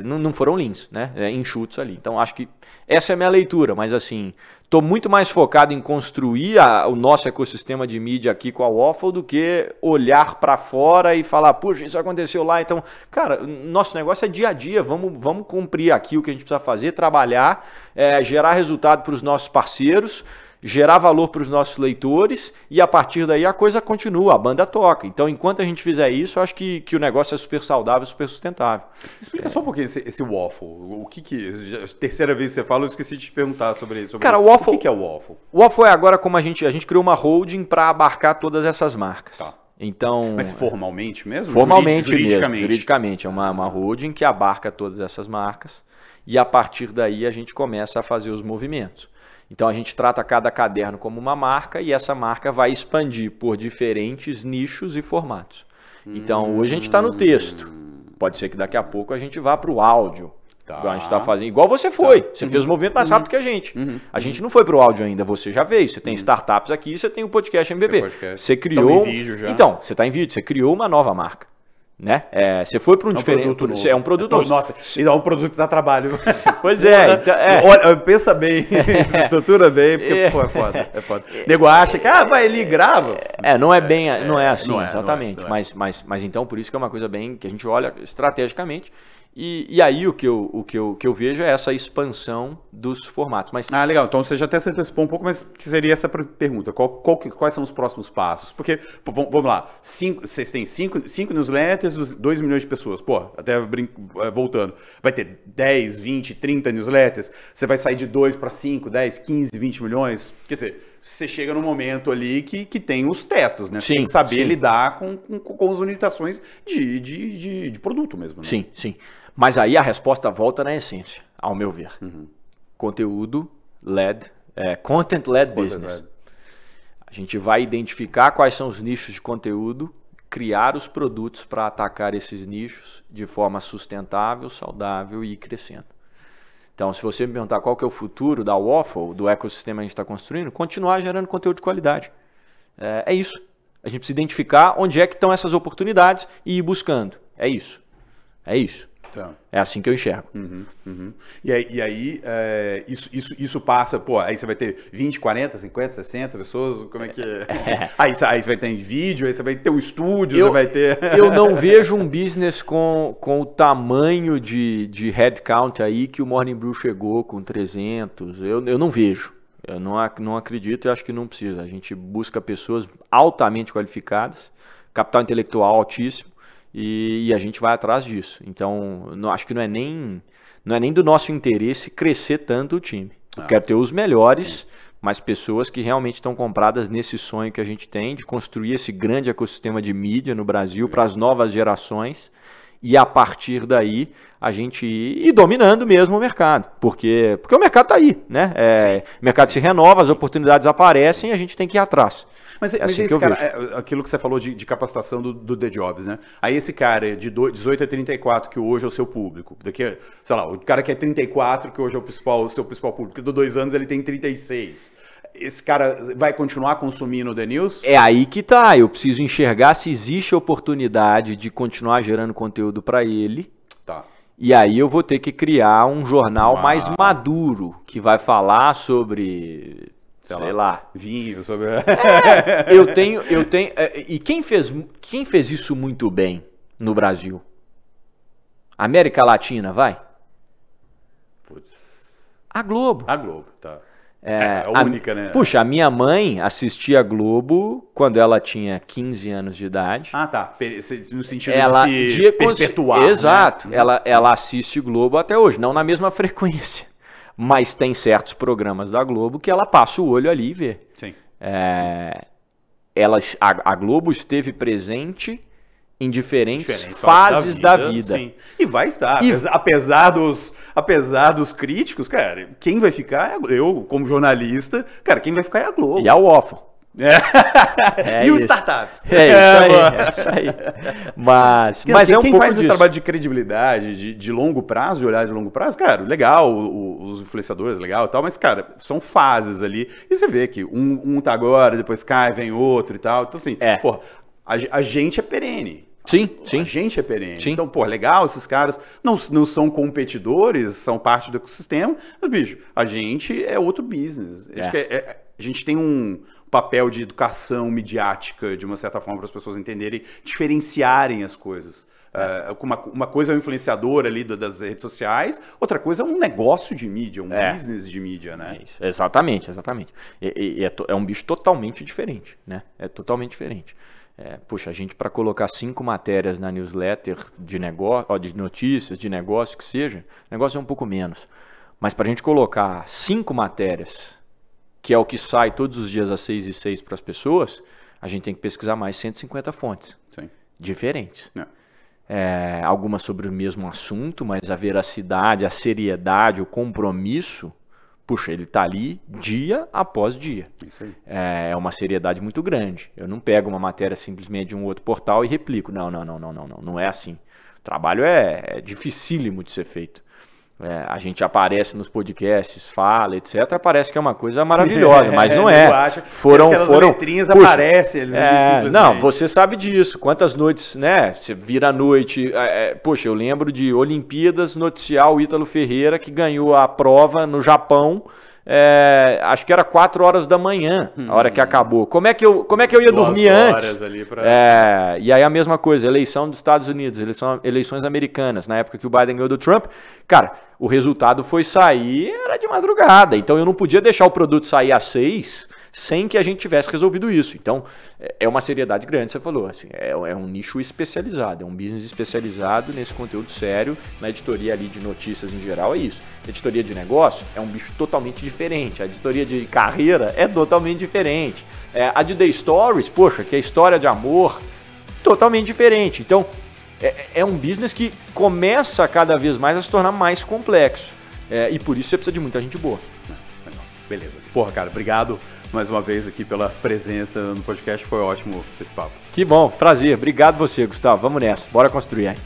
Não foram leans, né, enxutos ali. Então acho que essa é a minha leitura, mas assim, estou muito mais focado em construir o nosso ecossistema de mídia aqui com a Waffle do que olhar para fora e falar, puxa, isso aconteceu lá. Então, cara, nosso negócio é dia a dia, vamos cumprir aqui o que a gente precisa fazer, trabalhar, gerar resultado para os nossos parceiros, gerar valor para os nossos leitores e a partir daí a coisa continua, a banda toca. Então, enquanto a gente fizer isso, eu acho que o negócio é super saudável, super sustentável. Explica só um pouquinho esse waffle. O que terceira vez que você fala, eu esqueci de te perguntar sobre isso. Cara, o waffle, o que é o waffle? O waffle é agora como a gente criou uma holding para abarcar todas essas marcas. Tá. Então, mas formalmente mesmo? Formalmente mesmo, juridicamente. É uma holding que abarca todas essas marcas e a partir daí a gente começa a fazer os movimentos. Então a gente trata cada caderno como uma marca e essa marca vai expandir por diferentes nichos e formatos. Então hoje a gente está no texto. Pode ser que daqui a pouco a gente vá para o áudio. Tá. Então a gente está fazendo igual você foi. Você fez o movimento mais rápido que a gente. A gente não foi para o áudio ainda, você já veio. Você tem startups aqui, você tem o podcast MVP. Você criou. Em vídeo já. Então, você está em vídeo, você criou uma nova marca. Né? Você foi para um diferente. É um produto novo. Nossa, e dá um produto que dá trabalho. Pois é. Então, olha, pensa bem, se estrutura bem, porque pô, é foda. É foda. Nego acha que vai ali e grava. Não é bem, não é assim, exatamente. Mas então por isso que é uma coisa bem que a gente olha estrategicamente E aí o que eu vejo é essa expansão dos formatos. Mas... legal. Então você já até se antecipou um pouco, mas que seria essa pergunta. Quais são os próximos passos? Porque, vamos lá, vocês têm 5 newsletters, 2 milhões de pessoas. Pô, até voltando. Vai ter 10, 20, 30 newsletters? Você vai sair de 2 para 5, 10, 15, 20 milhões? Quer dizer, você chega num momento ali que tem os tetos, né? Você tem que saber lidar com as limitações de produto mesmo. Né? Sim, sim. Mas aí a resposta volta na essência, ao meu ver. Conteúdo-led, content-led business. A gente vai identificar quais são os nichos de conteúdo, criar os produtos para atacar esses nichos de forma sustentável, saudável e ir crescendo. Então, se você me perguntar qual que é o futuro da Waffle, do ecossistema que a gente está construindo, continuar gerando conteúdo de qualidade. É isso. A gente precisa identificar onde é que estão essas oportunidades e ir buscando. É isso. É isso. Então. É assim que eu enxergo. E aí isso passa, pô, aí você vai ter 20, 40, 50, 60 pessoas, como é que é? Aí você vai ter vídeo, aí você vai ter o estúdio, você vai ter... Eu não vejo um business com o tamanho de headcount aí que o Morning Brew chegou com 300, eu não vejo. Eu não acredito e acho que não precisa. A gente busca pessoas altamente qualificadas, capital intelectual altíssimo, e a gente vai atrás disso. Então, acho que não é nem do nosso interesse crescer tanto o time. Eu quero ter os melhores, mas pessoas que realmente estão compradas nesse sonho que a gente tem de construir esse grande ecossistema de mídia no Brasil para as novas gerações. E a partir daí a gente ir dominando mesmo o mercado, porque o mercado está aí, né? O mercado se renova, as oportunidades aparecem e a gente tem que ir atrás. Mas assim esse cara, aquilo que você falou de capacitação do The Jobs, né? Aí esse cara de 18 a 34, que hoje é o seu público, daqui, sei lá, o cara que é 34, que hoje é o seu principal público, que de 2 anos ele tem 36. Esse cara vai continuar consumindo o The News? É aí que tá. Eu preciso enxergar se existe oportunidade de continuar gerando conteúdo para ele. Tá. E aí eu vou ter que criar um jornal mais maduro, que vai falar sobre... sei lá. Vinho, sobre... eu tenho... E quem fez isso muito bem no Brasil? América Latina, vai? Putz. A Globo. A Globo, tá. É a única, né? Puxa, a minha mãe assistia a Globo quando ela tinha 15 anos de idade. Ah, tá. No sentido de se perpetuar. Exato. Né? Ela assiste Globo até hoje, não na mesma frequência. Mas tem certos programas da Globo que ela passa o olho ali e vê. Sim. A Globo esteve presente em diferentes fases da vida. Sim. E vai estar. Apesar dos críticos, cara, quem vai ficar é eu, como jornalista, cara, quem vai ficar é a Globo. E a Waffle. E os startups. É isso aí. Mas é um pouco quem faz esse disso. trabalho de credibilidade, de longo prazo, de olhar de longo prazo, cara, legal, os influenciadores, legal e tal, mas, cara, são fases ali. E você vê que um tá agora, depois cai, vem outro e tal. Então, assim, porra, a gente é perene. Sim. A gente é perene. Sim. Então, pô, legal, esses caras não são competidores, são parte do ecossistema, mas, bicho, a gente é outro business. Acho que a gente tem um papel de educação midiática, de uma certa forma, para as pessoas entenderem, diferenciarem as coisas. Uma coisa é um influenciador ali das redes sociais, outra coisa é um negócio de mídia, business de mídia, né? Exatamente. É um bicho totalmente diferente, né? É totalmente diferente. Puxa, a gente para colocar 5 matérias na newsletter de negócio, de notícias, de negócio que seja, negócio é um pouco menos. Mas para a gente colocar 5 matérias, que é o que sai todos os dias às 6h06 para as pessoas, a gente tem que pesquisar mais 150 fontes. Sim. Diferentes. Algumas sobre o mesmo assunto, mas a veracidade, a seriedade, o compromisso, puxa, ele está ali dia após dia. Isso aí. É uma seriedade muito grande. Eu não pego uma matéria simplesmente de um outro portal e replico. Não é assim. O trabalho é dificílimo de ser feito. A gente aparece nos podcasts, fala, etc. Parece que é uma coisa maravilhosa, mas não é. Foram letrinhas aparecem, eles simplesmente. Não, você sabe disso. Quantas noites, né? Você vira à noite. Poxa, eu lembro de Olimpíadas noticiar o Ítalo Ferreira, que ganhou a prova no Japão, acho que era 4 horas da manhã, a hora que acabou. Como é que eu ia dormir antes? Ali pra... E aí a mesma coisa, eleição dos Estados Unidos, eleições americanas, na época que o Biden ganhou do Trump, cara, o resultado foi sair, era de madrugada, então eu não podia deixar o produto sair às 6 sem que a gente tivesse resolvido isso. Então, é uma seriedade grande, você falou, assim, é um nicho especializado, é um business especializado nesse conteúdo sério, na editoria ali de notícias em geral, é isso. Editoria de negócio é um bicho totalmente diferente, a editoria de carreira é totalmente diferente. A de The Stories, poxa, que é história de amor, totalmente diferente. Então, é um business que começa cada vez mais a se tornar mais complexo. E por isso você precisa de muita gente boa. Beleza. Porra, cara, obrigado mais uma vez aqui pela presença no podcast, foi ótimo esse papo. Que bom, prazer. Obrigado você, Gustavo. Vamos nessa, bora construir aí.